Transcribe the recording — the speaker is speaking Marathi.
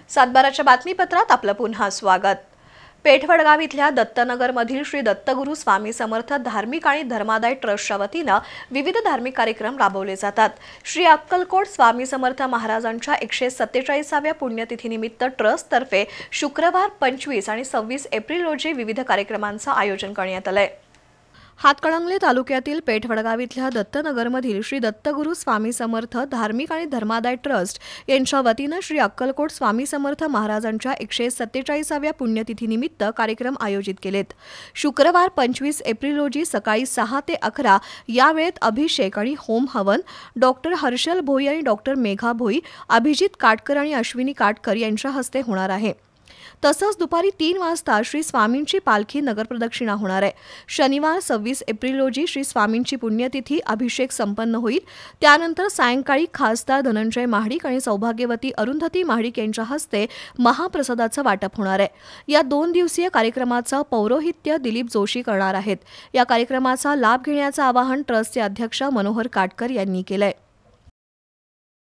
सातबाराच्या बातमीपत्रात आपलं पुन्हा स्वागत। पेठवडगाव इथल्या दत्तनगरमधील श्री दत्तगुरू स्वामी समर्थ धार्मिक आणि धर्मादाय ट्रस्टच्या वतीने विविध धार्मिक कार्यक्रम राबवले जातात। श्री अक्कलकोट स्वामी समर्थ महाराजांच्या 147व्या पुण्यतिथीनिमित्त ट्रस्ट तर्फे शुक्रवार 25 आणि 26 एप्रिल रोजी विविध कार्यक्रमांचे आयोजन करण्यात आले। हातकणंगले तालुक्यातील पेठवडगाव इथल्या दत्तनगरमधील श्री दत्तगुरू स्वामी समर्थ धार्मिक आणि धर्मादाय ट्रस्ट यांच्या वतीने श्री अक्कलकोट स्वामी समर्थ महाराजांच्या 147व्या पुण्यतिथीनिमित्त कार्यक्रम आयोजित केलेत। शुक्रवार 25 एप्रिल रोजी सकाळी 6 ते 11 या वेळेत अभिषेक आणि होम हवन डॉक्टर हर्षल भोई आणि डॉक्टर मेघा भोई, अभिजित काटकर आणि अश्विनी काटकर यांच्या हस्ते होणार आहे। तसंच दुपारी 3 वाजता श्री स्वामींची पालखी नगरप्रदक्षिणा होणार आहे। शनिवार 26 एप्रिल रोजी श्री स्वामींची पुण्यतिथी अभिषेक संपन्न होईल। त्यानंतर सायंकाळी खासदार धनंजय महाडिक आणि सौभाग्यवती अरुंधती महाडिक यांच्या हस्ते महाप्रसादाचं वाटप होणार आहे। या 2 दिवसीय कार्यक्रमाचं पौरोहित्य दिलीप जोशी करणार आहेत। या कार्यक्रमाचा लाभ घेण्याचं आवाहन ट्रस्टचे अध्यक्ष मनोहर काटकर यांनी केलंय।